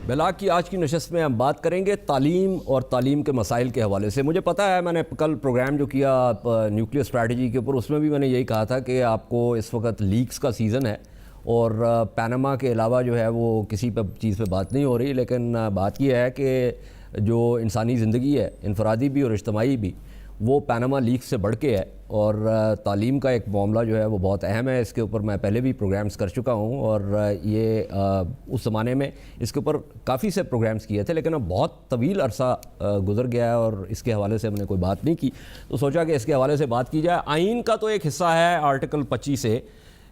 Block کی آج کی نشست میں ہم بات کریں گے تعلیم اور تعلیم کے مسائل کے حوالے سے. مجھے پتہ ہے میں نے کل پروگرام جو کیا نیوکلیئر اسٹریٹجی کے اوپر، اس میں بھی میں نے یہی کہا تھا کہ آپ کو اس وقت لیکس کا سیزن ہے اور پیناما کے علاوہ جو ہے وہ کسی چیز پہ بات نہیں ہو رہی، لیکن بات یہ ہے کہ جو انسانی زندگی ہے، انفرادی بھی اور اجتماعی بھی، وہ پیناما لیک سے بڑھ کے ہے. اور تعلیم کا ایک معاملہ جو ہے وہ بہت اہم ہے. اس کے اوپر میں پہلے بھی پروگرامز کر چکا ہوں اور یہ اس زمانے میں اس کے اوپر کافی سے پروگرامز کیے تھے، لیکن اب بہت طویل عرصہ گزر گیا ہے اور اس کے حوالے سے ہم نے کوئی بات نہیں کی، تو سوچا کہ اس کے حوالے سے بات کی جائے. آئین کا تو ایک حصہ ہے آرٹیکل 25 سے،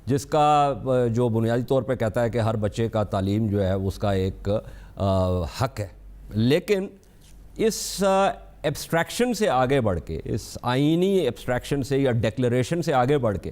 جس کا جو بنیادی طور پہ کہتا ہے کہ ہر بچے کا تعلیم جو ہے اس کا ایک حق ہے. لیکن اس ایبسٹریکشن سے آگے بڑھ کے، اس آئینی ایبسٹریکشن سے یا ڈیکلریشن سے آگے بڑھ کے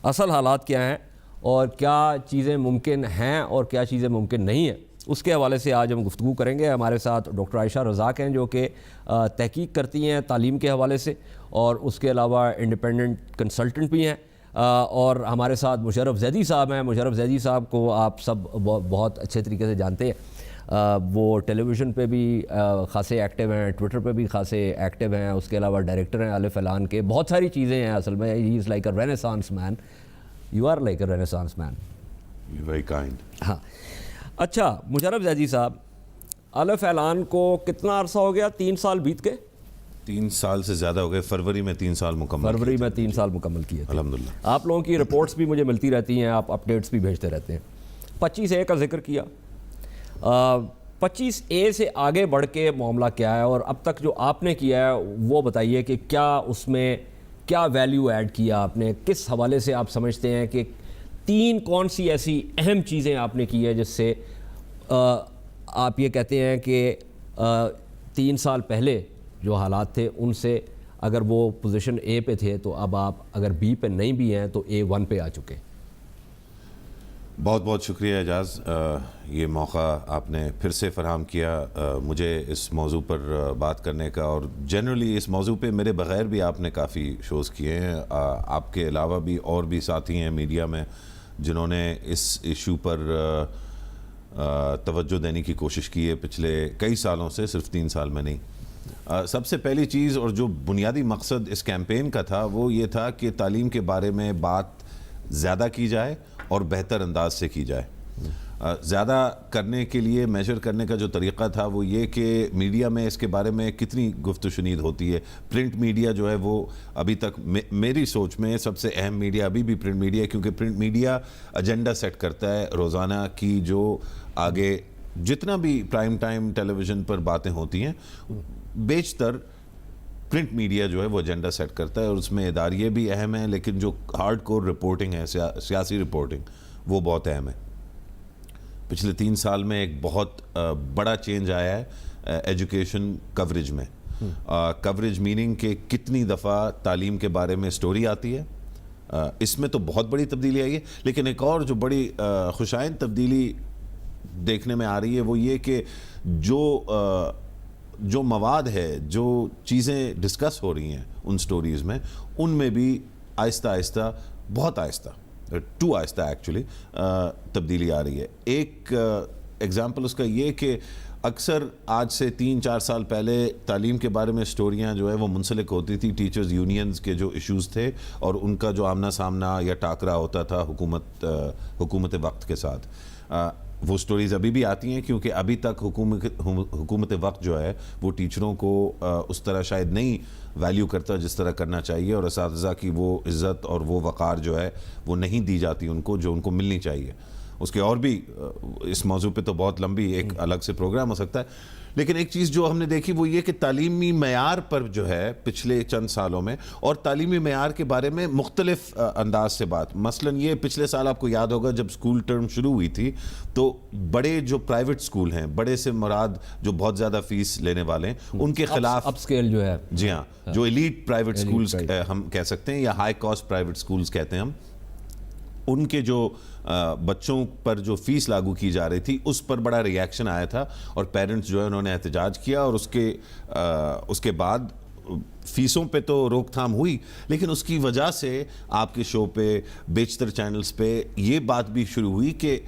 اصل حالات کیا ہیں اور کیا چیزیں ممکن ہیں اور کیا چیزیں ممکن نہیں ہیں، اس کے حوالے سے آج ہم گفتگو کریں گے. ہمارے ساتھ ڈاکٹر عائشہ رزاق ہیں جو کہ تحقیق کرتی ہیں تعلیم کے حوالے سے اور اس کے علاوہ انڈیپینڈنٹ کنسلٹنٹ بھی ہیں، اور ہمارے ساتھ مشرف زیدی صاحب ہیں. مشرف زیدی صاحب کو آپ سب بہت اچھے طریقے سے جانتے ہیں. وہ ٹیلی ویژن پہ بھی خاصے ایکٹیو ہیں، ٹویٹر پہ بھی خاصے ایکٹیو ہیں، اس کے علاوہ ڈائریکٹر ہیں الف اعلان کے. بہت ساری چیزیں ہیں اصل میں. He is like a renaissance man. You are like a renaissance man. Very kind. ہاں اچھا مشرف زیدی صاحب، الف اعلان کو کتنا عرصہ ہو گیا؟ 3 سال بیت گئے؟ 3 سال سے زیادہ ہو گئے. فروری میں 3 سال مکمل. فروری میں 3 سال مکمل کیے تھے. الحمدللہ. آپ لوگوں کی رپورٹس بھی مجھے ملتی رہتی ہیں، آپ اپڈیٹس بھی بھیجتے رہتے ہیں. 25A کا ذکر کیا. 25A سے آگے بڑھ کے معاملہ کیا ہے اور اب تک جو آپ نے کیا ہے وہ بتائیے کہ کیا اس میں کیا ویلیو ایڈ کیا آپ نے، کس حوالے سے آپ سمجھتے ہیں کہ کون سی ایسی اہم چیزیں آپ نے کی ہے جس سے آپ یہ کہتے ہیں کہ 3 سال پہلے جو حالات تھے ان سے اگر وہ پوزیشن A پہ تھے تو اب آپ اگر B پہ نہیں بھی ہیں تو A1 پہ آ چکے. بہت بہت شکریہ اعجاز. یہ موقع آپ نے پھر سے فراہم کیا مجھے اس موضوع پر بات کرنے کا، اور جنرلی اس موضوع پہ میرے بغیر بھی آپ نے کافی شوز کیے ہیں. آپ کے علاوہ بھی اور بھی ساتھی ہیں میڈیا میں جنہوں نے اس ایشو پر توجہ دینے کی کوشش کی ہے پچھلے کئی سالوں سے، صرف 3 سال میں نہیں. سب سے پہلی چیز اور جو بنیادی مقصد اس کیمپین کا تھا وہ یہ تھا کہ تعلیم کے بارے میں بات زیادہ کی جائے اور بہتر انداز سے کی جائے. زیادہ کرنے کے لیے میجر کرنے کا جو طریقہ تھا وہ یہ کہ میڈیا میں اس کے بارے میں کتنی گفت و شنید ہوتی ہے. پرنٹ میڈیا جو ہے وہ ابھی تک میری سوچ میں سب سے اہم میڈیا ابھی بھی پرنٹ میڈیا ہے، کیونکہ پرنٹ میڈیا ایجنڈا سیٹ کرتا ہے روزانہ کی. جو آگے جتنا بھی پرائم ٹائم ٹیلی ویژن پر باتیں ہوتی ہیں بیشتر پرنٹ میڈیا جو ہے وہ ایجنڈا سیٹ کرتا ہے، اور اس میں اداریے بھی اہم ہیں، لیکن جو ہارڈ کور رپورٹنگ ہے، سیاسی رپورٹنگ، وہ بہت اہم ہے. پچھلے 3 سال میں ایک بہت بڑا چینج آیا ہے ایجوکیشن کوریج میں. کوریج میننگ کہ کتنی دفعہ تعلیم کے بارے میں سٹوری آتی ہے. اس میں تو بہت بڑی تبدیلی آئی ہے، لیکن ایک اور جو بڑی خوشائند تبدیلی دیکھنے میں آ رہی ہے وہ یہ کہ جو مواد ہے، جو چیزیں ڈسکس ہو رہی ہیں ان سٹوریز میں، ان میں بھی آہستہ آہستہ، بہت آہستہ، ٹو آہستہ ایکچولی تبدیلی آ رہی ہے. ایک ایگزامپل اس کا یہ کہ اکثر آج سے 3-4 سال پہلے تعلیم کے بارے میں سٹوریاں جو ہے وہ منسلک ہوتی تھی ٹیچرز یونینز کے جو ایشوز تھے اور ان کا جو آمنا سامنا یا ٹاکرا ہوتا تھا حکومت وقت کے ساتھ. وہ سٹوریز ابھی بھی آتی ہیں کیونکہ ابھی تک حکومت وقت جو ہے وہ ٹیچروں کو اس طرح شاید نہیں ویلیو کرتا جس طرح کرنا چاہیے، اور اساتذہ کی وہ عزت اور وہ وقار جو ہے وہ نہیں دی جاتی ان کو جو ان کو ملنی چاہیے. اس کے اور بھی اس موضوع پہ تو بہت لمبی ایک الگ سے پروگرام ہو سکتا ہے. لیکن ایک چیز جو ہم نے دیکھی وہ یہ کہ تعلیمی معیار پر جو ہے پچھلے چند سالوں میں، اور تعلیمی معیار کے بارے میں مختلف انداز سے بات، مثلاً یہ پچھلے سال آپ کو یاد ہوگا جب سکول ٹرم شروع ہوئی تھی تو بڑے جو پرائیویٹ سکول ہیں، بڑے سے مراد جو بہت زیادہ فیس لینے والے ہیں، ان کے خلاف اپ اسکیل جو ہے، جی ہاں، جو ایلیٹ پرائیویٹ سکولز ہم کہہ سکتے ہیں یا ہائی کاسٹ پرائیویٹ سکولز کہتے ہیں ہم، ان کے جو بچوں پر جو فیس لاگو کی جا رہی تھی اس پر بڑا ری ایکشن آیا تھا، اور پیرنٹس جو ہے انہوں نے احتجاج کیا، اور اس کے بعد فیسوں پہ تو روک تھام ہوئی، لیکن اس کی وجہ سے آپ کے شو پہ، بیشتر چینلز پہ یہ بات بھی شروع ہوئی کہ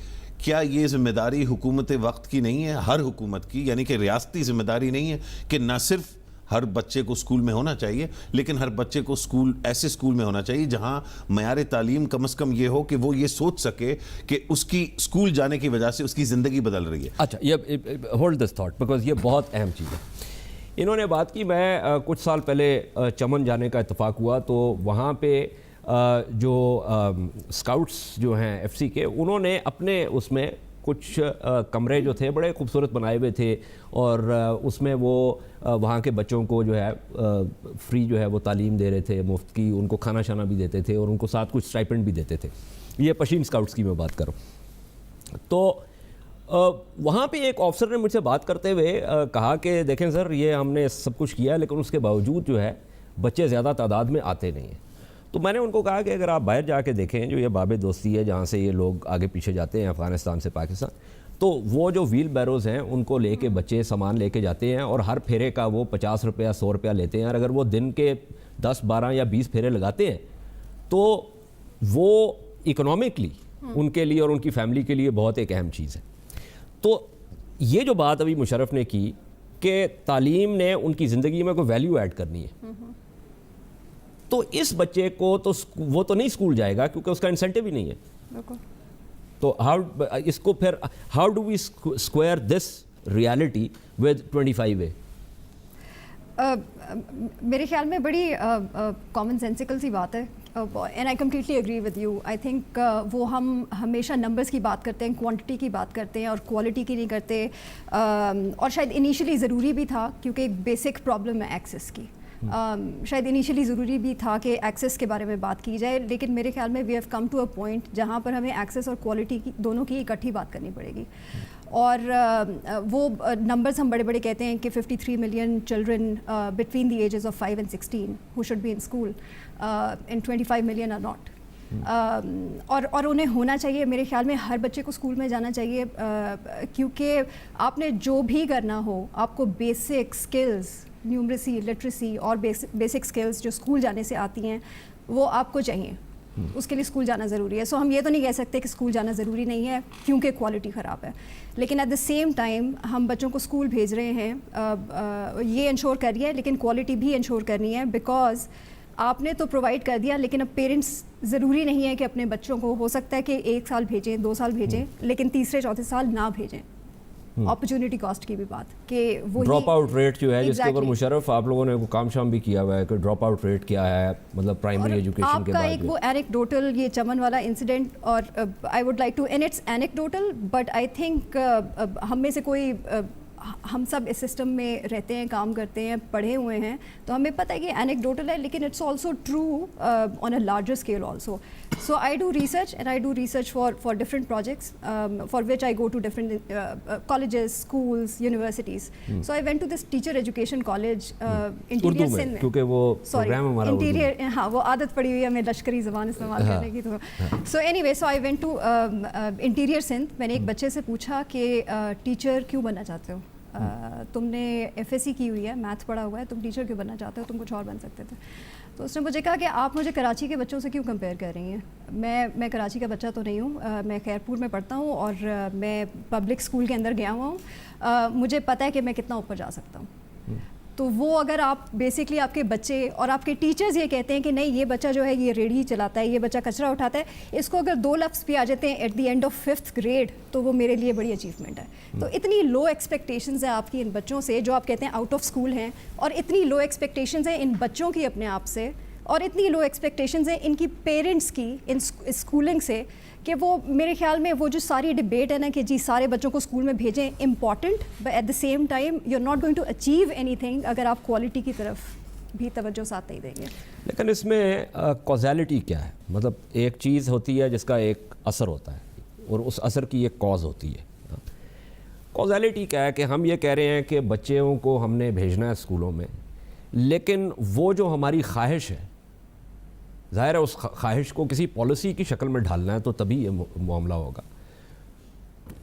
کیا یہ ذمہ داری حکومت وقت کی نہیں ہے, ہر حکومت کی, یعنی کہ ریاستی ذمہ داری نہیں ہے کہ نہ صرف ہر بچے کو اسکول میں ہونا چاہیے, لیکن ہر بچے کو ایسے اسکول میں ہونا چاہیے جہاں معیار تعلیم کم از کم یہ ہو کہ وہ یہ سوچ سکے کہ اس کی اسکول جانے کی وجہ سے اس کی زندگی بدل رہی ہے. اچھا, یہ ہولڈ دس تھاٹ بیکاز یہ بہت اہم چیز ہے. انہوں نے بات کی, میں کچھ سال پہلے چمن جانے کا اتفاق ہوا تو وہاں پہ جو اسکاؤٹس جو ہیں ایف سی کے, انہوں نے اپنے اس میں کچھ کمرے جو تھے بڑے خوبصورت بنائے ہوئے تھے, اور اس میں وہ وہاں کے بچوں کو جو ہے فری جو ہے وہ تعلیم دے رہے تھے, مفت کی, ان کو کھانا شانا بھی دیتے تھے اور ان کو ساتھ کچھ اسٹائپنڈ بھی دیتے تھے. یہ پشین اسکاؤٹس کی میں بات کروں. تو وہاں پہ ایک آفسر نے مجھ سے بات کرتے ہوئے کہا کہ دیکھیں سر, یہ ہم نے سب کچھ کیا لیکن اس کے باوجود جو ہے بچے زیادہ تعداد میں آتے نہیں ہیں. تو میں نے ان کو کہا کہ اگر آپ باہر جا کے دیکھیں جو یہ باب دوستی ہے جہاں سے یہ لوگ آگے پیچھے جاتے ہیں افغانستان سے پاکستان, تو وہ جو ویل بیروز ہیں ان کو لے کے بچے سامان لے کے جاتے ہیں اور ہر پھیرے کا وہ 50 روپیہ 100 روپیہ لیتے ہیں, اور اگر وہ دن کے 10 12 یا 20 پھیرے لگاتے ہیں تو وہ اکنامکلی ان کے لیے اور ان کی فیملی کے لیے بہت ایک اہم چیز ہے. تو یہ جو بات ابھی مشرف نے کی کہ تعلیم نے ان کی زندگی میں کوئی ویلیو ایڈ کرنی ہے, تو اس بچے کو تو وہ تو نہیں اسکول جائے گا کیونکہ اس کا انسینٹیو ہی نہیں ہے. تو اس کو پھر how do we square this reality with 25A؟ میرے خیال میں بڑی کامن سینسیکل سی بات ہے, and I completely agree with you. I think وہ ہم ہمیشہ نمبرز کی بات کرتے ہیں, کوانٹٹی کی بات کرتے ہیں اور کوالٹی کی نہیں کرتے, اور شاید انیشلی ضروری بھی تھا کیونکہ ایک بیسک پرابلم ہے ایکسیس کی. شاید انیشلی ضروری بھی تھا کہ ایکسیس کے بارے میں بات کی جائے, لیکن میرے خیال میں we have come to a point جہاں پر ہمیں ایکسیس اور کوالٹی کی دونوں کی اکٹھی بات کرنی پڑے گی. اور وہ نمبرز ہم بڑے بڑے کہتے ہیں کہ 53 million children between the ages of 5 and 16 who should be in school, and 25 million are not. اور انہیں ہونا چاہیے, میرے خیال میں ہر بچے کو اسکول میں جانا چاہیے, کیونکہ آپ نے جو بھی کرنا ہو آپ کو بیسک اسکلز, نیومریسی, لٹریسی اور بیسک اسکلز جو اسکول جانے سے آتی ہیں وہ آپ کو چاہیے. اس کے لیے اسکول جانا ضروری ہے. سو ہم یہ تو نہیں کہہ سکتے کہ اسکول جانا ضروری نہیں ہے کیونکہ کوالٹی خراب ہے, لیکن ایٹ دا سیم ٹائم ہم بچوں کو اسکول بھیج رہے ہیں, یہ انشور کریے لیکن کوالٹی بھی انشور کرنی ہے, بیکاز آپ نے تو پرووائڈ کر دیا, لیکن اب پیرنٹس ضروری نہیں ہے کہ اپنے بچوں کو, ہو سکتا ہے کہ 1 سال بھیجیں 2 سال بھیجیں لیکن تیسرے چوتھے سال نہ بھیجیں. اپرچونٹی کاسٹ کی بھی بات کہ وہ ڈراپ آؤٹ ریٹ جو ہے جس کے اوپر مشرف آپ لوگوں نے کام شام بھی کیا ہوا ہے کہ ڈراپ آؤٹ ریٹ کیا ہے, مطلب پرائمری ایجوکیشن کے بعد. آپ کا ایک وہ اینیکڈوٹل, یہ چمن والا انسیڈنٹ, اور I would like to, and it's anecdotal but I think ہم میں سے کوئی, ہم سب اس سسٹم میں رہتے ہیں, کام کرتے ہیں, پڑھے ہوئے ہیں, تو ہمیں پتہ ہے کہ اینیکڈوٹل ہے لیکن it's also true on a larger scale also. So I do research, and I do research for different projects, for which I go to different colleges, schools, universities. So I went to this teacher education college, Interior Sindh میں, کیونکہ وہ programme ہمارا Interior, ہاں وہ عادت پڑی ہوئی ہے ہمیں لشکری زبان استعمال کرنے کی. تو so anyway, so I went to Interior Sindh. میں نے ایک بچے سے پوچھا کہ ٹیچر کیوں بننا چاہتے ہو, تم نے FSC کی ہوئی ہے, میتھ پڑھا ہوا ہے, تم ٹیچر کیوں بننا چاہتے ہو, تم کچھ اور بن سکتے تھے. تو اس نے مجھے کہا کہ آپ مجھے کراچی کے بچوں سے کیوں کمپیئر کر رہی ہیں, میں کراچی کا بچہ تو نہیں ہوں, میں خیرپور میں پڑھتا ہوں اور میں پبلک اسکول کے اندر گیا ہوا ہوں, مجھے پتہ ہے کہ میں کتنا اوپر جا سکتا ہوں. تو وہ اگر آپ بیسکلی آپ کے بچے اور آپ کے ٹیچرز یہ کہتے ہیں کہ نہیں یہ بچہ جو ہے یہ ریڑھی چلاتا ہے, یہ بچہ کچرا اٹھاتا ہے, اس کو اگر 2 لفظ بھی آ جاتے ہیں at the end of 5th grade تو وہ میرے لیے بڑی اچیومنٹ ہے. تو اتنی لو ایکسپیکٹیشنز ہیں آپ کی ان بچوں سے جو آپ کہتے ہیں آؤٹ آف اسکول ہیں, اور اتنی لو ایکسپیکٹیشنز ہیں ان بچوں کی اپنے آپ سے, اور اتنی لو ایکسپیکٹیشنز ہیں ان کی پیرنٹس کی ان اسکولنگ سے, کہ وہ میرے خیال میں وہ جو ساری ڈبیٹ ہے نا کہ جی سارے بچوں کو اسکول میں بھیجیں, important, but at the same time you are not going to achieve any thing اگر آپ کوالٹی کی طرف بھی توجہ ساتھ نہیں دیں گے. لیکن اس میں کازیلٹی کیا ہے, مطلب ایک چیز ہوتی ہے جس کا ایک اثر ہوتا ہے اور اس اثر کی ایک کاز ہوتی ہے. کازیلٹی کیا ہے کہ ہم یہ کہہ رہے ہیں کہ بچوں کو ہم نے بھیجنا ہے اسکولوں میں, لیکن وہ جو ہماری خواہش ہے, ظاہر ہے اس خواہش کو کسی پالیسی کی شکل میں ڈھالنا ہے تو تبھی یہ معاملہ ہوگا.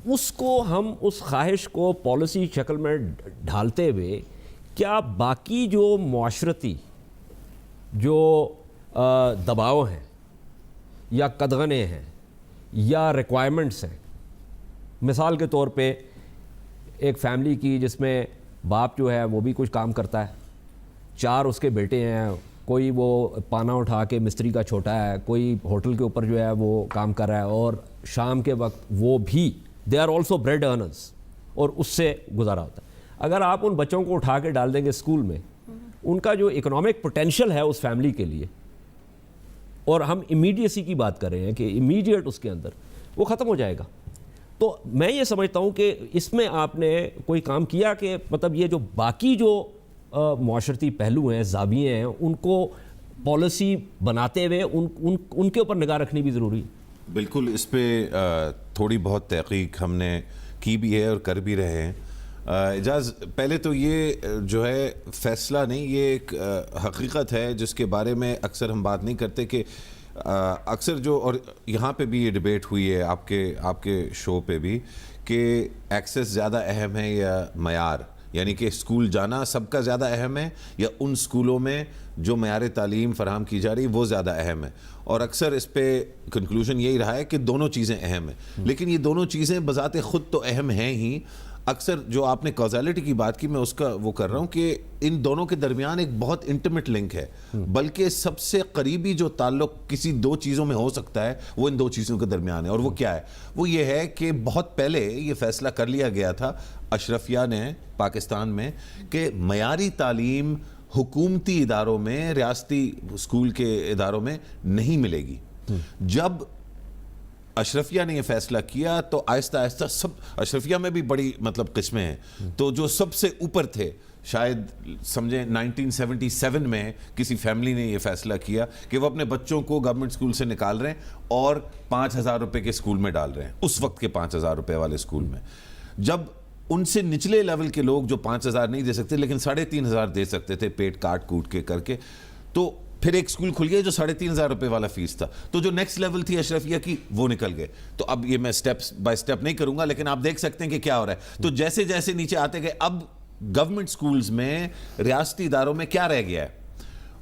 اس کو ہم اس خواہش کو پالیسی شکل میں ڈھالتے ہوئے کیا باقی جو معاشرتی جو دباؤ ہیں یا قدغنے ہیں یا ریکوائرمنٹس ہیں مثال کے طور پہ ایک فیملی کی جس میں باپ جو ہے وہ بھی کچھ کام کرتا ہے, 4 اس کے بیٹے ہیں, کوئی وہ پانا اٹھا کے مستری کا چھوٹا ہے, کوئی ہوٹل کے اوپر جو ہے وہ کام کر رہا ہے, اور شام کے وقت وہ بھی they are also bread earners, اور اس سے گزارا ہوتا ہے. اگر آپ ان بچوں کو اٹھا کے ڈال دیں گے اسکول میں, ان کا جو اکنامک پوٹینشیل ہے اس فیملی کے لیے, اور ہم امیڈیسی کی بات کر رہے ہیں کہ امیڈیٹ اس کے اندر وہ ختم ہو جائے گا. تو میں یہ سمجھتا ہوں کہ اس میں آپ نے کوئی کام کیا کہ مطلب یہ جو باقی جو معاشرتی پہلو ہیں, زاویے ہیں, ان کو پالیسی بناتے ہوئے ان کے اوپر نگاہ رکھنی بھی ضروری ہے. بالکل, اس پہ تھوڑی بہت تحقیق ہم نے کی بھی ہے اور کر بھی رہے ہیں. اعجاز, پہلے تو یہ جو ہے فیصلہ نہیں, یہ ایک حقیقت ہے جس کے بارے میں اکثر ہم بات نہیں کرتے کہ اکثر جو, اور یہاں پہ بھی یہ ڈیبیٹ ہوئی ہے آپ کے شو پہ بھی, کہ ایکسیس زیادہ اہم ہے یا معیار, یعنی کہ اسکول جانا سب کا زیادہ اہم ہے یا ان اسکولوں میں جو معیار تعلیم فراہم کی جا رہی وہ زیادہ اہم ہے. اور اکثر اس پہ کنکلوژن یہی رہا ہے کہ دونوں چیزیں اہم ہیں, لیکن یہ دونوں چیزیں بذات خود تو اہم ہیں ہی. اکثر جو آپ نے کازیلٹی کی بات کی, میں اس کا وہ کر رہا ہوں کہ ان دونوں کے درمیان ایک بہت انٹیمیٹ لنک ہے, بلکہ سب سے قریبی جو تعلق کسی 2 چیزوں میں ہو سکتا ہے وہ ان 2 چیزوں کے درمیان ہے. اور وہ کیا ہے؟ وہ یہ ہے کہ بہت پہلے یہ فیصلہ کر لیا گیا تھا اشرفیہ نے پاکستان میں کہ معیاری تعلیم حکومتی اداروں میں, ریاستی اسکول کے اداروں میں نہیں ملے گی. جب اشرفیہ نے یہ فیصلہ کیا تو آہستہ آہستہ سب, اشرفیہ میں بھی بڑی مطلب قسمیں ہیں, تو جو سب سے اوپر تھے, شاید سمجھیں 1977 میں کسی فیملی نے یہ فیصلہ کیا کہ وہ اپنے بچوں کو گورنمنٹ اسکول سے نکال رہے ہیں اور 5,000 روپے کے اسکول میں ڈال رہے ہیں, اس وقت کے 5,000 روپے والے اسکول میں. جب ان سے نچلے لیول کے لوگ جو 5,000 نہیں دے سکتے لیکن 3,500 دے سکتے تھے پیٹ کاٹ کوٹ کے کر کے, تو پھر ایک اسکول کھل گیا جو 3,500 روپے والا فیس تھا, تو جو نیکسٹ لیول تھی اشرفیہ کی وہ نکل گئے. تو اب یہ میں سٹیپ بائی سٹیپ نہیں کروں گا, لیکن آپ دیکھ سکتے ہیں کہ کیا ہو رہا ہے. تو جیسے جیسے نیچے آتے گئے, اب گورنمنٹ اسکولز میں, ریاستی اداروں میں کیا رہ گیا ہے؟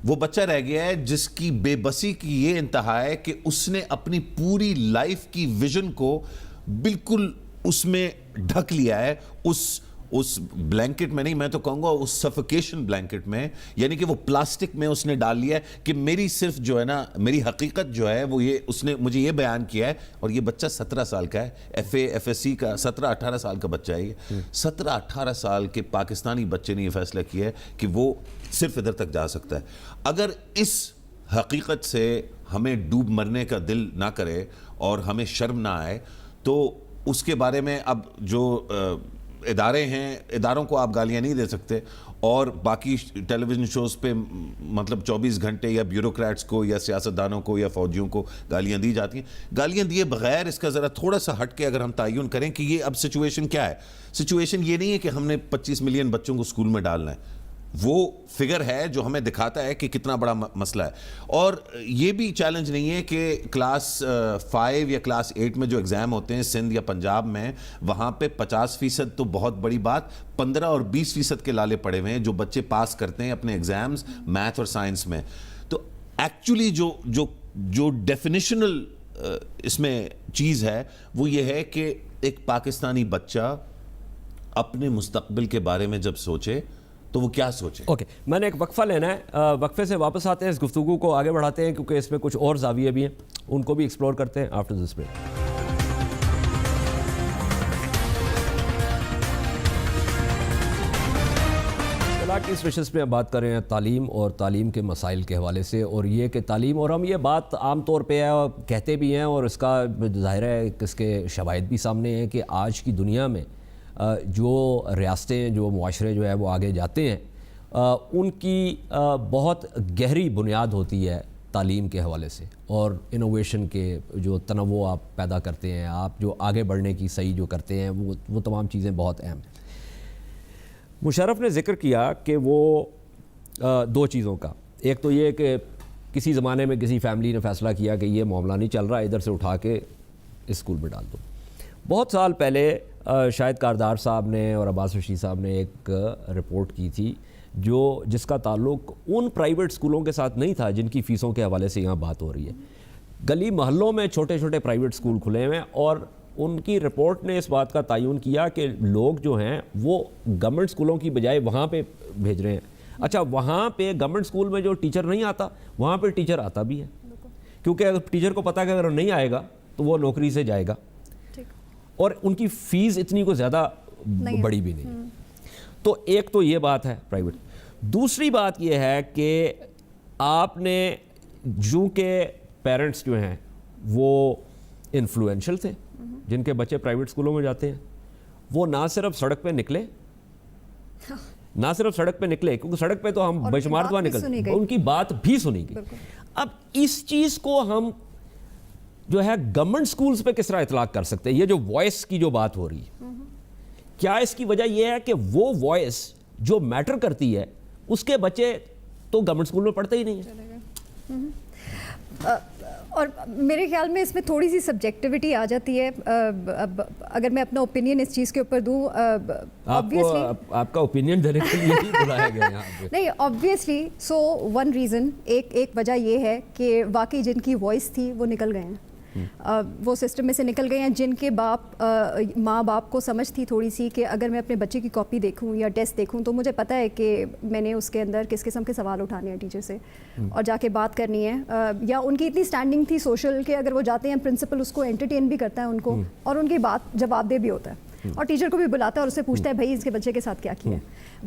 وہ بچہ رہ گیا ہے جس کی بے بسی کی یہ انتہا ہے کہ اس نے اپنی پوری لائف کی ویژن کو بالکل اس میں ڈھک لیا ہے, اس بلینکٹ میں نہیں, میں تو کہوں گا اس سفوکیشن بلینکٹ میں, یعنی کہ وہ پلاسٹک میں اس نے ڈال لیا ہے کہ میری صرف جو ہے نا, میری حقیقت جو ہے وہ یہ, اس نے مجھے یہ بیان کیا ہے. اور یہ بچہ 17 سال کا ہے, F A F S C کا 17-18 سال کا بچہ ہے. یہ 17-18 سال کے پاکستانی بچے نے یہ فیصلہ کیا ہے کہ وہ صرف ادھر تک جا سکتا ہے. اگر اس حقیقت سے ہمیں ڈوب مرنے کا دل نہ کرے اور ہمیں شرم نہ آئے, تو اس کے بارے میں اب جو ادارے ہیں, اداروں کو آپ گالیاں نہیں دے سکتے, اور باقی ٹیلی ویژن شوز پہ مطلب 24 گھنٹے یا بیوروکریٹس کو یا سیاستدانوں کو یا فوجیوں کو گالیاں دی جاتی ہیں. گالیاں دیے بغیر اس کا ذرا تھوڑا سا ہٹ کے اگر ہم تعین کریں کہ یہ اب سچویشن کیا ہے. سچویشن یہ نہیں ہے کہ ہم نے 25 ملین بچوں کو اسکول میں ڈالنا ہے, وہ فگر ہے جو ہمیں دکھاتا ہے کہ کتنا بڑا مسئلہ ہے. اور یہ بھی چیلنج نہیں ہے کہ کلاس 5 یا کلاس 8 میں جو ایگزام ہوتے ہیں سندھ یا پنجاب میں, وہاں پہ 50% تو بہت بڑی بات, 15 اور 20% کے لالے پڑے ہوئے ہیں جو بچے پاس کرتے ہیں اپنے ایگزامز میتھ اور سائنس میں. تو ایکچولی جو ڈیفینیشنل اس میں چیز ہے وہ یہ ہے کہ ایک پاکستانی بچہ اپنے مستقبل کے بارے میں جب سوچے تو وہ کیا سوچے. اوکے, میں نے ایک وقفہ لینا ہے, وقفے سے واپس آتے ہیں, اس گفتگو کو آگے بڑھاتے ہیں کیونکہ اس میں کچھ اور زاویے بھی ہیں, ان کو بھی ایکسپلور کرتے ہیں آفٹر دس بریک. کی اسپیشلس میں بات کر رہے ہیں تعلیم اور تعلیم کے مسائل کے حوالے سے, اور یہ کہ تعلیم, اور ہم یہ بات عام طور پہ ہے کہتے بھی ہیں اور اس کا ظاہر ہے کہ اس کے شواہد بھی سامنے ہیں کہ آج کی دنیا میں جو ریاستیں, جو معاشرے جو ہے وہ آگے جاتے ہیں, ان کی بہت گہری بنیاد ہوتی ہے تعلیم کے حوالے سے, اور انوویشن کے جو تنوع آپ پیدا کرتے ہیں, آپ جو آگے بڑھنے کی صحیح جو کرتے ہیں, وہ تمام چیزیں بہت اہم ہیں. مشرف نے ذکر کیا کہ وہ 2 چیزوں کا, ایک تو یہ کہ کسی زمانے میں کسی فیملی نے فیصلہ کیا کہ یہ معاملہ نہیں چل رہا, ادھر سے اٹھا کے اسکول میں ڈال دو. بہت سال پہلے شاہد کاردار صاحب نے اور عباس رشید صاحب نے ایک رپورٹ کی تھی جس کا تعلق ان پرائیویٹ اسکولوں کے ساتھ نہیں تھا جن کی فیسوں کے حوالے سے یہاں بات ہو رہی ہے. گلی محلوں میں چھوٹے چھوٹے پرائیویٹ اسکول کھلے ہوئے ہیں, اور ان کی رپورٹ نے اس بات کا تعین کیا کہ لوگ جو ہیں وہ گورنمنٹ اسکولوں کی بجائے وہاں پہ بھیج رہے ہیں. اچھا وہاں پہ گورنمنٹ اسکول میں جو ٹیچر نہیں آتا وہاں پہ ٹیچر آتا بھی ہے, کیونکہ اگر ٹیچر کو پتا کہ اگر نہیں آئے گا تو وہ نوکری سے جائے گا, اور ان کی فیس اتنی کو زیادہ بڑی بھی نہیں. تو ایک تو یہ بات ہے پرائیویٹ. دوسری بات یہ ہے کہ آپ نے جو کہ پیرنٹس جو ہیں وہ انفلوئنشل تھے جن کے بچے پرائیویٹ اسکولوں میں جاتے ہیں, وہ نہ صرف سڑک پہ نکلے کیونکہ سڑک پہ تو ہم بے شمار دفعہ نکلتے, ان کی بات بھی سنی گئی. اب اس چیز کو ہم جو ہے گورنمنٹ اسکولز پہ کس طرح اطلاق کر سکتے ہیں؟ یہ جو وائس کی جو بات ہو رہی ہے, کیا اس کی وجہ یہ ہے کہ وہ وائس جو میٹر کرتی ہے اس کے بچے تو گورنمنٹ اسکول میں پڑھتے ہی نہیں ہیں؟ اور میرے خیال میں اس میں تھوڑی سی سبجیکٹیوٹی آ جاتی ہے. اگر میں اپنا اوپینین اس چیز کے اوپر دوں, آپ کا اوپینین دینے کے لیے ہی بلایا گیا یہاں پہ. نہیں, آبویسلی سو ون ریزن, ایک وجہ یہ ہے کہ واقعی جن کی وائس تھی وہ نکل گئے ہیں, وہ سسٹم میں سے نکل گئے ہیں. جن کے ماں باپ کو سمجھ تھی تھوڑی سی کہ اگر میں اپنے بچے کی کاپی دیکھوں یا ٹیسٹ دیکھوں تو مجھے پتہ ہے کہ میں نے اس کے اندر کس قسم کے سوال اٹھانے ہیں ٹیچر سے اور جا کے بات کرنی ہے, یا ان کی اتنی اسٹینڈنگ تھی سوشل کہ اگر وہ جاتے ہیں پرنسپل اس کو انٹرٹین بھی کرتا ہے ان کو, اور ان کی بات جواب دہ بھی ہوتا ہے, اور ٹیچر کو بھی بلاتا ہے اور اس سے پوچھتا ہے بھائی اس کے بچے کے ساتھ کیا کیا ہے.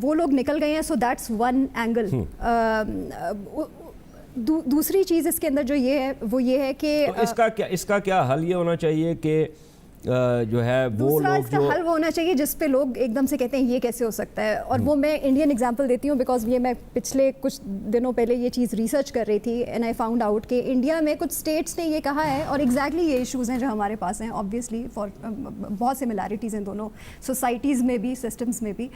وہ لوگ نکل گئے ہیں. So that's one angle. دوسری چیز اس کے اندر جو یہ ہے وہ یہ ہے کہ اس کا کیا حل یہ ہونا چاہیے کہ جو ہے وہ لوگ اس کا حل وہ ہونا چاہیے جس پہ لوگ ایک دم سے کہتے ہیں یہ کیسے ہو سکتا ہے. اور وہ میں انڈین ایگزامپل دیتی ہوں بیکاز یہ میں پچھلے کچھ دنوں پہلے یہ چیز ریسرچ کر رہی تھی اینڈ آئی فاؤنڈ آؤٹ کہ انڈیا میں کچھ اسٹیٹس نے یہ کہا ہے, اور ایگزیکٹلی یہ ایشوز ہیں جو ہمارے پاس ہیں آبویسلی, فار بہت سملیرٹیز ہیں دونوں سوسائٹیز میں بھی سسٹمز میں بھی,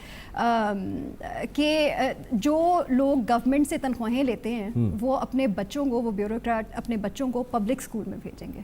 کہ جو لوگ گورنمنٹ سے تنخواہیں لیتے ہیں وہ اپنے بچوں کو, وہ بیوروکریٹ اپنے بچوں کو پبلک اسکول میں بھیجیں گے,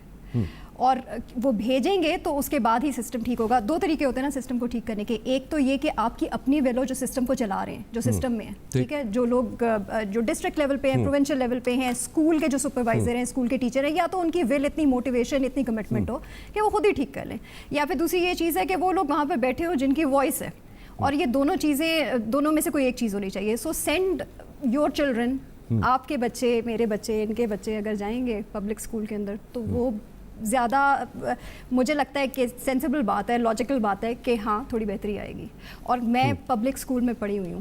اور وہ بھیجیں گے تو اس کے بعد ہی سسٹم ٹھیک ہوگا. دو طریقے ہوتے ہیں نا سسٹم کو ٹھیک کرنے کے. ایک تو یہ کہ آپ کی اپنی ویلو جو سسٹم کو چلا رہے ہیں, جو سسٹم میں ہے, ٹھیک ہے, جو لوگ جو ڈسٹرکٹ لیول پہ ہیں, پروونشل لیول پہ ہیں, اسکول کے جو سپروائزر ہیں, اسکول کے ٹیچر ہیں, یا تو ان کی ول اتنی موٹیویشن اتنی کمٹمنٹ ہو کہ وہ خود ہی ٹھیک کر لیں, یا پھر دوسری یہ چیز ہے کہ وہ لوگ وہاں پہ بیٹھے ہو جن کی وائس ہے. اور یہ دونوں چیزیں, دونوں میں سے کوئی ایک چیز ہونی چاہیے. سو سینڈ یور چلڈرن, آپ کے بچے, میرے بچے, ان کے بچے اگر جائیں گے پبلک اسکول کے اندر تو وہ زیادہ مجھے لگتا ہے کہ سینسیبل بات ہے, لاجیکل بات ہے کہ ہاں تھوڑی بہتری آئے گی. اور میں پبلک اسکول میں پڑھی ہوئی ہوں,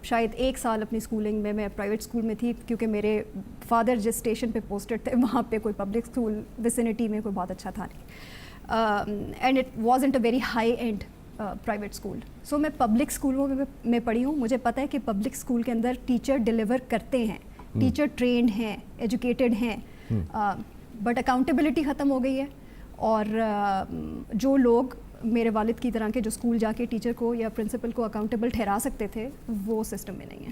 شاید 1 سال اپنی اسکولنگ میں پرائیویٹ اسکول میں تھی کیونکہ میرے فادر جس اسٹیشن پہ پوسٹڈ تھے وہاں پہ کوئی پبلک اسکول ویسینٹی میں کوئی بہت اچھا تھا نہیں, and it wasn't a very high end private school. So میں پبلک اسکولوں میں پڑھی ہوں, مجھے پتہ ہے کہ پبلک اسکول کے اندر ٹیچر ڈیلیور کرتے ہیں, ٹیچر ٹرینڈ ہیں, ایجوکیٹڈ ہیں, بٹ اکاؤنٹیبلٹی ختم ہو گئی ہے. اور جو لوگ میرے والد کی طرح کے جو اسکول جا کے ٹیچر کو یا پرنسپل کو اکاؤنٹیبل ٹھہرا سکتے تھے وہ سسٹم میں نہیں ہے.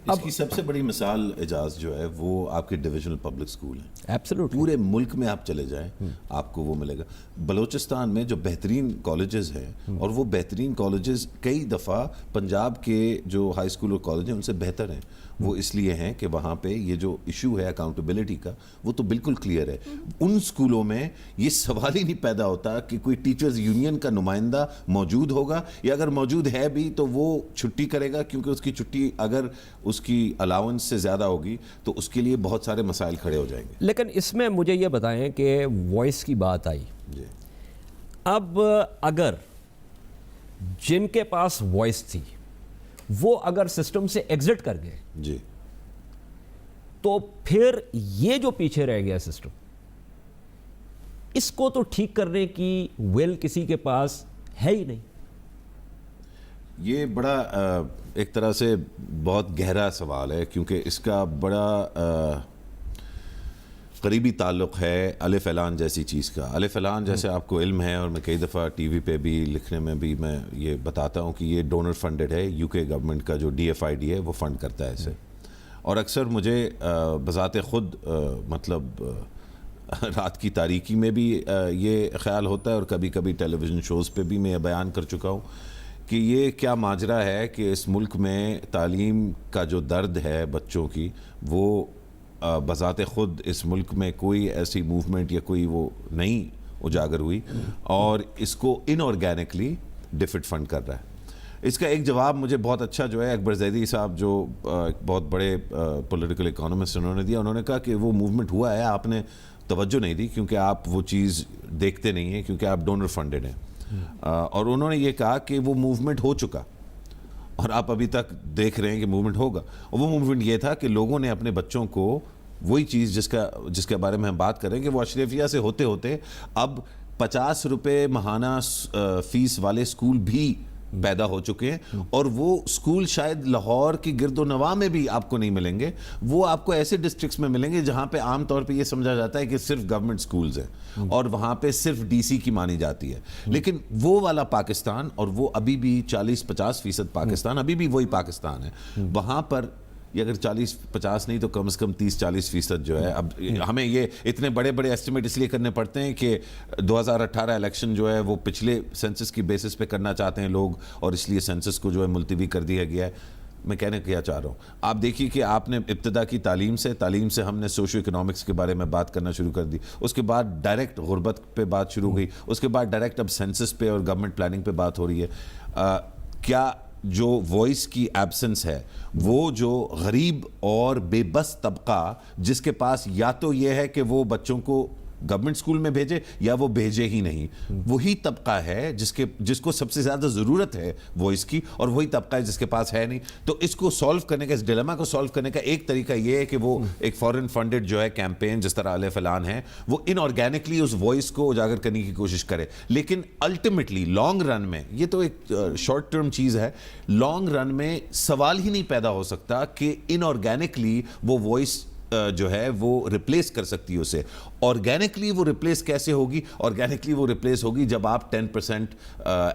اس کی سب سے بڑی مثال اعجاز جو ہے وہ آپ کے ڈویژنل پبلک اسکول ہیں. ایبسلیوٹلی پورے ملک میں آپ چلے جائیں آپ کو وہ ملے گا. بلوچستان میں جو بہترین کالجز ہیں, اور وہ بہترین کالجز کئی دفعہ پنجاب کے جو ہائی اسکول اور کالج ہیں ان سے بہتر ہیں. وہ اس لیے ہیں کہ وہاں پہ یہ جو ایشو ہے اکاؤنٹیبلٹی کا وہ تو بالکل کلیئر ہے. ان اسکولوں میں یہ سوال ہی نہیں پیدا ہوتا کہ کوئی ٹیچرز یونین کا نمائندہ موجود ہوگا, یا اگر موجود ہے بھی تو وہ چھٹی کرے گا, کیونکہ اس کی چھٹی اگر اس کی الاؤنس سے زیادہ ہوگی تو اس کے لیے بہت سارے مسائل کھڑے ہو جائیں گے. لیکن اس میں مجھے یہ بتائیں کہ وائس کی بات آئی, اب اگر جن کے پاس وائس تھی وہ اگر سسٹم سے ایگزٹ کر گئے جی, تو پھر یہ جو پیچھے رہ گیا سسٹم, اس کو تو ٹھیک کرنے کی ول کسی کے پاس ہے ہی نہیں. یہ بڑا ایک طرح سے بہت گہرا سوال ہے, کیونکہ اس کا بڑا قریبی تعلق ہے الف اعلان جیسی چیز کا. الف اعلان جیسے آپ کو علم ہے, اور میں کئی دفعہ ٹی وی پہ بھی لکھنے میں بھی میں یہ بتاتا ہوں کہ یہ ڈونر فنڈڈ ہے, یو کے گورنمنٹ کا جو DFID ہے وہ فنڈ کرتا ہے اسے. اور اکثر مجھے بذات خود مطلب رات کی تاریکی میں بھی یہ خیال ہوتا ہے, اور کبھی کبھی ٹیلی ویژن شوز پہ بھی میں بیان کر چکا ہوں کہ یہ کیا ماجرا ہے کہ اس ملک میں تعلیم کا جو درد ہے بچوں کی, وہ بذات خود اس ملک میں کوئی ایسی موومنٹ یا کوئی وہ نہیں اجاگر ہوئی اور اس کو انآرگینکلی ڈیفڈ فنڈ کر رہا ہے. اس کا ایک جواب مجھے بہت اچھا جو ہے اکبر زیدی صاحب جو بہت بڑے پولیٹیکل اکانومسٹ انہوں نے دیا. انہوں نے کہا کہ وہ موومنٹ ہوا ہے, آپ نے توجہ نہیں دی کیونکہ آپ وہ چیز دیکھتے نہیں ہیں, کیونکہ آپ ڈونر فنڈڈ ہیں. اور انہوں نے یہ کہا کہ وہ موومنٹ ہو چکا اور آپ ابھی تک دیکھ رہے ہیں کہ موومنٹ ہوگا. اور وہ موومنٹ یہ تھا کہ لوگوں نے اپنے بچوں کو وہی چیز جس کے بارے میں ہم بات کریں کہ وہ اشرفیہ سے ہوتے ہوتے اب 50 روپے ماہانہ فیس والے اسکول بھی پیدا ہو چکے ہیں, اور وہ اسکول شاید لاہور کی گرد و نواح میں بھی آپ کو نہیں ملیں گے. وہ آپ کو ایسے ڈسٹرکٹس میں ملیں گے جہاں پہ عام طور پہ یہ سمجھا جاتا ہے کہ صرف گورنمنٹ اسکولز ہیں اور وہاں پہ صرف ڈی سی کی مانی جاتی ہے. لیکن وہ والا پاکستان, اور وہ ابھی بھی 40-50% پاکستان ابھی بھی وہی پاکستان ہے. وہاں پر یہ اگر 40-50 نہیں تو کم از کم 30-40% جو ہے. اب ہمیں یہ اتنے بڑے بڑے ایسٹیمیٹ اس لیے کرنے پڑتے ہیں کہ 2018 الیکشن جو ہے وہ پچھلے سینسس کی بیسس پہ کرنا چاہتے ہیں لوگ, اور اس لیے سینسس کو جو ہے ملتوی کر دیا گیا ہے. میں کہنے کیا چاہ رہا ہوں, آپ دیکھیے کہ آپ نے ابتدا کی تعلیم سے ہم نے سوشو اکنامکس کے بارے میں بات کرنا شروع کر دی. اس کے بعد ڈائریکٹ غربت پہ بات شروع ہوئی, اس کے بعد ڈائریکٹ اب سینسس پہ اور گورنمنٹ پلاننگ پہ بات ہو رہی ہے. کیا جو وائس کی ایبسنس ہے, وہ جو غریب اور بے بس طبقہ جس کے پاس یا تو یہ ہے کہ وہ بچوں کو گورنمنٹ اسکول میں بھیجے یا وہ بھیجے ہی نہیں, وہی طبقہ ہے جس کو سب سے زیادہ ضرورت ہے وائس کی, اور وہی طبقہ ہے جس کے پاس ہے نہیں. تو اس کو سالو کرنے کا, اس ڈیلیما کو سالو کرنے کا ایک طریقہ یہ ہے کہ وہ ایک فورن فنڈڈ جو ہے کیمپین جس طرح علیہ فلان ہے, وہ انآرگینکلی اس وائس کو اجاگر کرنے کی کوشش کرے. لیکن الٹیمیٹلی لانگ رن میں, یہ تو ایک شارٹ ٹرم چیز ہے, لانگ رن میں سوال ہی نہیں پیدا ہو سکتا کہ انآرگینکلی وہ وائس جو ہے وہ ریپلیس کر سکتی ہے اسے. آرگینکلی وہ ریپلیس کیسے ہوگی؟ آرگینکلی وہ ریپلیس ہوگی جب آپ 10%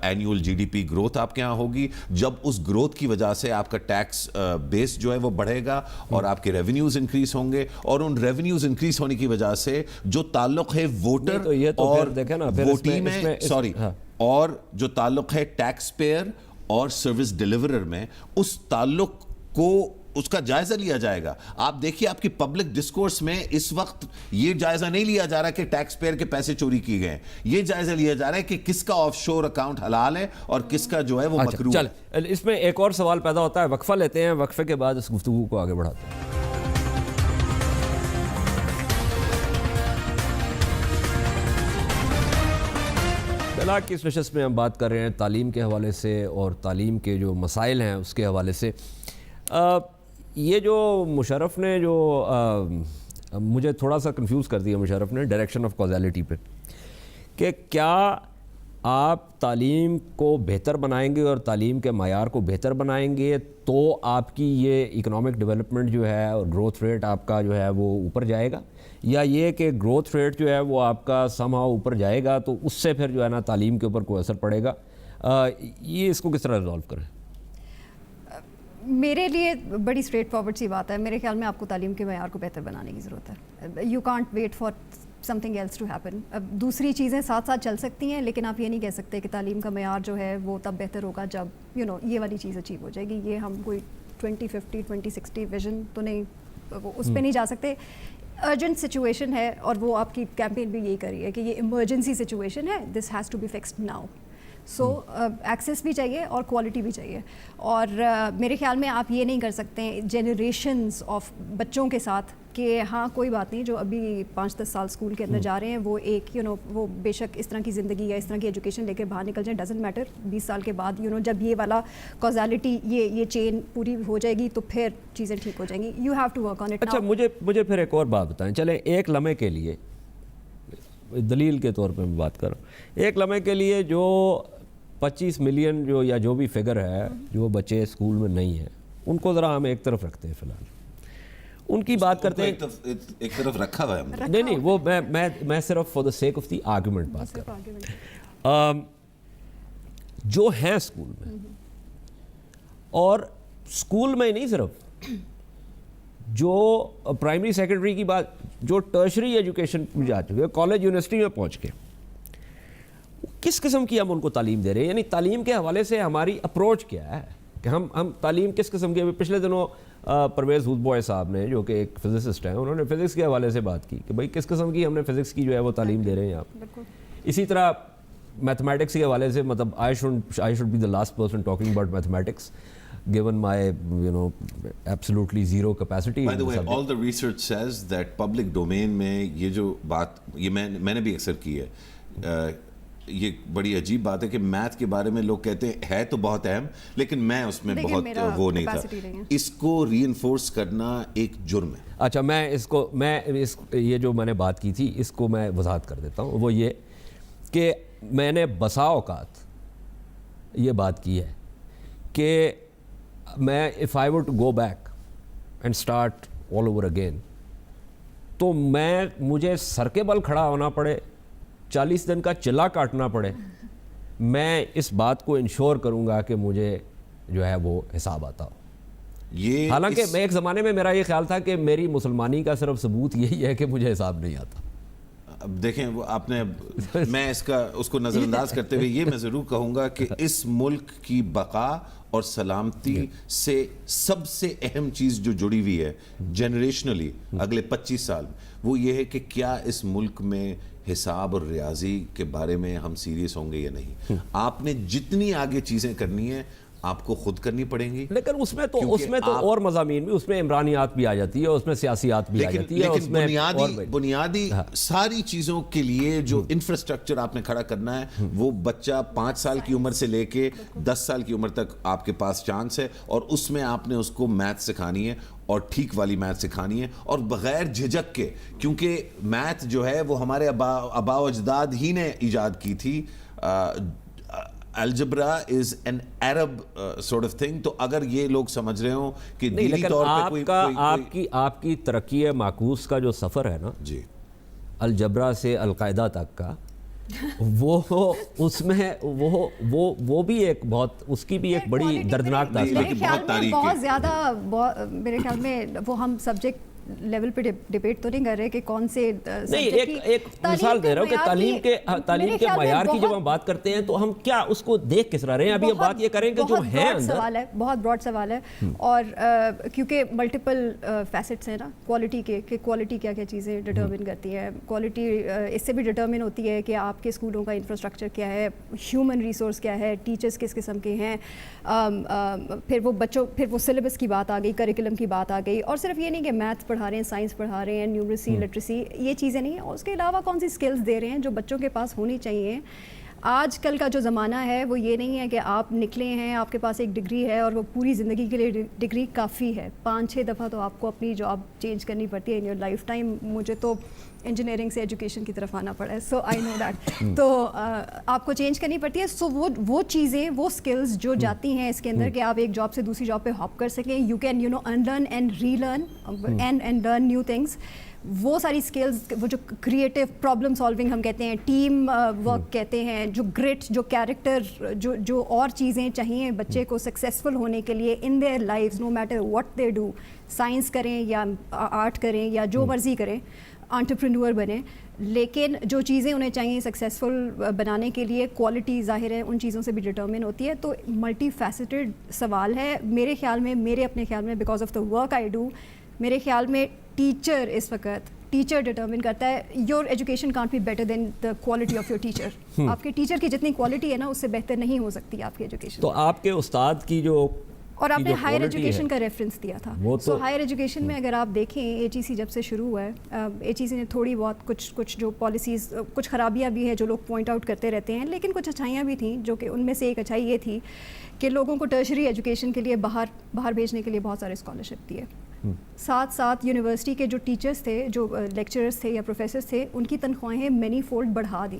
annual G D P growth آپ کے ہاں ہوگی, جب اس گروتھ کی وجہ سے آپ کا ٹیکس بیس جو ہے وہ بڑھے گا اور آپ کے ریونیوز انکریز ہوں گے, اور ان ریونیوز انکریز ہونے کی وجہ سے جو تعلق ہے ووٹر اور ووٹی میں اور جو تعلق ہے ٹیکس پیئر اور سروس ڈیلیورر میں, اس تعلق کو اس کا جائزہ لیا جائے گا. آپ دیکھیے آپ کی پبلک ڈسکورس میں اس وقت یہ جائزہ نہیں لیا جا رہا کہ ٹیکس پیئر کے پیسے چوری کیے گئے ہیں, یہ جائزہ لیا جا رہا ہے کہ کس کا آف شور اکاؤنٹ حلال ہے اور کس کا جو ہے وہ مکروہ ہے. چل اس میں ایک اور سوال پیدا ہوتا ہے, وقفہ لیتے ہیں, وقفے کے بعد اس گفتگو کو آگے بڑھاتے ہیں. بلاک کی اس نشست میں ہم بات کر رہے ہیں تعلیم کے حوالے سے اور تعلیم کے جو مسائل ہیں اس کے حوالے سے. یہ جو مشرف نے جو مجھے تھوڑا سا کنفیوز کر دیا مشرف نے ڈائریکشن آف کازیلٹی پہ, کہ کیا آپ تعلیم کو بہتر بنائیں گے اور تعلیم کے معیار کو بہتر بنائیں گے تو آپ کی یہ اکنامک ڈیولپمنٹ جو ہے اور گروتھ ریٹ آپ کا جو ہے وہ اوپر جائے گا, یا یہ کہ گروتھ ریٹ جو ہے وہ آپ کا سم ہاؤ اوپر جائے گا تو اس سے پھر جو ہے نا تعلیم کے اوپر کوئی اثر پڑے گا؟ یہ اس کو کس طرح ریزالو کریں؟ میرے لیے بڑی اسٹریٹ فارورڈ سی بات ہے. میرے خیال میں آپ کو تعلیم کے معیار کو بہتر بنانے کی ضرورت ہے. You can't wait for some thing else to happen. اب دوسری چیزیں ساتھ ساتھ چل سکتی ہیں, لیکن آپ یہ نہیں کہہ سکتے کہ تعلیم کا معیار جو ہے وہ تب بہتر ہوگا جب یہ والی چیز اچیو ہو جائے گی. یہ ہم کوئی 2050 2060 ویژن تو نہیں, اس پہ نہیں جا سکتے. ارجنٹ سچویشن ہے اور وہ آپ کی کیمپین بھی یہی کری ہے کہ یہ ایمرجنسی سچویشن ہے, this has to be fixed now. So access بھی چاہیے اور کوالٹی بھی چاہیے. اور میرے خیال میں آپ یہ نہیں کر سکتے جنریشنز آف بچوں کے ساتھ کہ ہاں کوئی بات نہیں, جو ابھی 5-10 سال اسکول کے اندر جا رہے ہیں وہ ایک وہ بے شک اس طرح کی زندگی یا اس طرح کی ایجوکیشن لے کے باہر نکل جائیں, ڈزنٹ میٹر. 20 سال کے بعد جب یہ والا کازیلٹی یہ چین پوری ہو جائے گی تو پھر چیزیں ٹھیک ہو جائیں گی. You have to work on it. اچھا مجھے پھر ایک اور بات بتائیں, چلیں ایک لمحے کے لیے دلیل کے طور پہ میں بات کر رہا ہوں, ایک لمحے کے لیے جو 25 ملین یا جو بھی فگر ہے جو بچے اسکول میں نہیں ہیں ان کو ذرا ہم ایک طرف رکھتے ہیں فی الحال, ان کی بات کرتے ہیں. ایک طرف رکھا ہوا ہے نہیں وہ میں صرف for the sake of the argument بات کر رہا ہوں. جو ہیں اسکول میں, اور اسکول میں نہیں صرف, جو پرائمری سیکنڈری کی بات, جو ٹرشری ایجوکیشن میں جا چکے, کالج یونیورسٹی میں پہنچ کے, کس قسم کی ہم ان کو تعلیم دے رہے ہیں؟ یعنی تعلیم کے حوالے سے ہماری اپروچ کیا ہے کہ ہم تعلیم کس قسم کی. پچھلے دنوں پرویز ہوسبوائے صاحب نے جو کہ ایک فزسسٹ ہیں, انہوں نے فزکس کے حوالے سے بات کی کہ بھائی کس قسم کی ہم نے فزکس کی جو ہے وہ تعلیم دے رہے ہیں آپ. اسی طرح میتھمیٹکس کے حوالے سے مطلب I should be the last person talking about mathematics given my absolutely zero capacity. By the way, all the research says that public domain میں یہ جو بات یہ میں نے بھی اکثر کی ہے, یہ بڑی عجیب بات ہے کہ میتھ کے بارے میں لوگ کہتے ہیں ہے تو بہت اہم, لیکن میں اس میں بہت وہ نہیں تھا. اس کو ری انفورس کرنا ایک جرم ہے. اچھا, یہ جو میں نے بات کی تھی اس کو میں وضاحت کر دیتا ہوں. وہ یہ کہ میں نے بسا اوقات یہ بات کی ہے کہ میں if I were to go back and start all over again تو مجھے سر کے بل کھڑا ہونا پڑے, 40 دن کا چلا کاٹنا پڑے, میں اس بات کو انشور کروں گا کہ مجھے جو ہے وہ حساب آتا ہو. حالانکہ میں ایک زمانے میں میرا یہ خیال تھا کہ میری مسلمانی کا صرف ثبوت یہی ہے کہ مجھے حساب نہیں آتا. اب دیکھیں وہ آپ نے, میں اس کو نظر انداز کرتے ہوئے یہ میں ضرور کہوں گا کہ اس ملک کی بقا اور سلامتی سے سب سے اہم چیز جو جڑی ہوئی ہے جنریشنلی اگلے 25 سال, وہ یہ ہے کہ کیا اس ملک میں حساب اور ریاضی کے بارے میں ہم سیریس ہوں گے یا نہیں. آپ نے جتنی آگے چیزیں کرنی ہیں آپ کو خود کرنی پڑیں گی, لیکن اس میں تو اور مضامین بھی, اس میں عمرانیات بھی آ جاتی ہے, اس میں سیاسیات بھی آ جاتی ہے, اس میں بنیادی ساری چیزوں کے لیے جو انفراسٹرکچر آپ نے کھڑا کرنا ہے وہ بچہ 5 سال کی عمر سے لے کے 10 سال کی عمر تک آپ کے پاس چانس ہے, اور اس میں آپ نے اس کو میتھ سکھانی ہے اور ٹھیک والی میتھ سکھانی ہے اور بغیر جھجک کے, کیونکہ میتھ جو ہے وہ ہمارے آباء و اجداد ہی نے ایجاد کی تھی. Algebra is an Arab sort of thing. تو اگر یہ لوگ سمجھ رہے ہوں کہ دینی طور پہ آپ کی ترقی معکوس کا جو سفر ہے نا جی الجبرا سے القاعدہ تک کا, وہ اس میں وہ بھی ایک بہت, اس کی بھی ایک بڑی دردناک داستان. بہت زیادہ میرے خیال میں وہ ہم سبجیکٹ لیول پہ ڈیبیٹ تو نہیں کر رہے کہ کون سے نہیں, ایک مثال دے رہا ہوں کہ تعلیم کے معیار کی جب ہم بات کرتے ہیں تو ہم کیا اس کو دیکھ کس رہے ہیں. ابھی اب بات یہ کریں کہ جو ہے اندر, بہت براڈ سوال ہے, اور کیونکہ ملٹیپل فیسٹس ہیں نا کوالٹی کے, کہ کوالٹی کیا کیا چیزیں ڈٹرمن کرتی ہے. کوالٹی اس سے بھی ڈٹرمن ہوتی ہے کہ آپ کے اسکولوں کا انفراسٹرکچر کیا ہے, ہیومن ریسورس کیا ہے, ٹیچرس کس قسم کے ہیں, پھر وہ بچوں, پھر وہ سلیبس کی بات آ گئی, کریکولم کی بات آ گئی, اور صرف یہ نہیں کہ میتھ پڑھا رہے ہیں, سائنس پڑھا رہے ہیں, نیومریسی, لٹریسی, یہ چیزیں نہیں ہیں, اور اس کے علاوہ کون سی سکلز دے رہے ہیں جو بچوں کے پاس ہونی چاہیے. آج کل کا جو زمانہ ہے وہ یہ نہیں ہے کہ آپ نکلے ہیں, آپ کے پاس ایک ڈگری ہے اور وہ پوری زندگی کے لیے ڈگری کافی ہے. 5-6 دفعہ تو آپ کو اپنی جاب چینج کرنی پڑتی ہے ان یور لائف ٹائم. مجھے تو انجینئرنگ سے ایجوکیشن کی طرف آنا پڑا ہے, سو آئی نو دیٹ. تو آپ کو چینج کرنی پڑتی ہے. سو وہ چیزیں, وہ اسکلز جو جاتی ہیں اس کے اندر کہ آپ ایک جاب سے دوسری جاب پہ ہاپ کر سکیں, you can unlearn and relearn and learn new things. وہ ساری اسکلز, وہ جو کریٹیو پرابلم سالونگ ہم کہتے ہیں, ٹیم ورک کہتے ہیں, جو گرٹ, جو کیریکٹر, جو اور چیزیں چاہیے بچے کو سکسیزفل ہونے کے لیے in their lives, no matter what they do, science کریں یا آرٹ کریں یا جو مرضی کریں, انٹرپرینور بنیں, لیکن جو چیزیں انہیں چاہیے سکسیزفل بنانے کے لیے, کوالٹی ظاہر ہے ان چیزوں سے بھی ڈٹرمن ہوتی ہے. تو ملٹی فیسٹڈ سوال ہے میرے خیال میں, میرے اپنے خیال میں, because of the work I do. میرے خیال میں ٹیچر اس وقت, ٹیچر ڈٹرمن کرتا ہے. Your education can't be better than the quality of your teacher. آپ کے ٹیچر کی جتنی کوالٹی ہے نا اس سے بہتر نہیں ہو سکتی آپ کی ایجوکیشن. تو آپ کے استاد کی جو, اور آپ نے ہائر ایجوکیشن کا ریفرنس دیا تھا, سو ہائر ایجوکیشن میں اگر آپ دیکھیں AGC جب سے شروع ہوا ہے, AGC نے تھوڑی بہت کچھ جو پالیسیز, کچھ خرابیاں بھی ہیں جو لوگ پوائنٹ آؤٹ کرتے رہتے ہیں, لیکن کچھ اچھائیاں بھی تھیں, جو کہ ان میں سے ایک اچھائی یہ تھی کہ لوگوں کو ٹرشری ایجوکیشن کے لیے باہر بھیجنے کے لیے بہت سارے اسکالرشپ دیے. ساتھ ساتھ یونیورسٹی کے جو ٹیچرس تھے, جو لیکچررس تھے یا پروفیسرس تھے, ان کی تنخواہیں مینی فولڈ بڑھا دیں.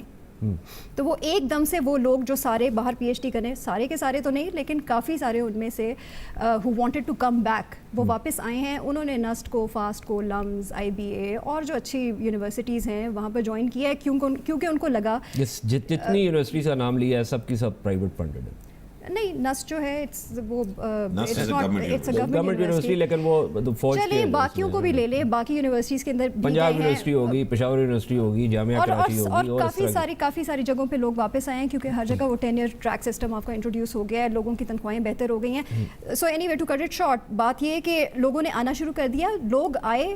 تو وہ ایک دم سے وہ لوگ جو سارے باہر PhD کریں, سارے کے سارے تو نہیں لیکن کافی سارے ان میں سے who wanted to come back, وہ واپس آئے ہیں. انہوں نے نسٹ کو, فاسٹ کو, لمز, IBA اور جو اچھی یونیورسٹیز ہیں وہاں پہ جوائن کیا ہے, کیونکہ ان کو لگا جتنی یونیورسٹی کا نام لیا ہے سب کی سب پرائیویٹ فنڈڈ ہے. نہیں, نسٹ جو ہے وہ گورنمنٹ یونیورسٹی, لیکن وہ فوج چلیے باقیوں کو بھی لے لیں, باقی یونیورسٹیز کے اندر پنجاب یونیورسٹی ہوگی, پشاور یونیورسٹی ہوگی, جامعہ کراچی ہوگی, اور کافی ساری جگہوں پہ لوگ واپس آئے ہیں کیونکہ ہر جگہ وہ ٹینیئر ٹریک سسٹم آپ کا انٹروڈیوس ہو گیا ہے, لوگوں کی تنخواہیں بہتر ہو گئی ہیں. So any way to cut it short, بات یہ ہے کہ لوگوں نے آنا شروع کر دیا, لوگ آئے,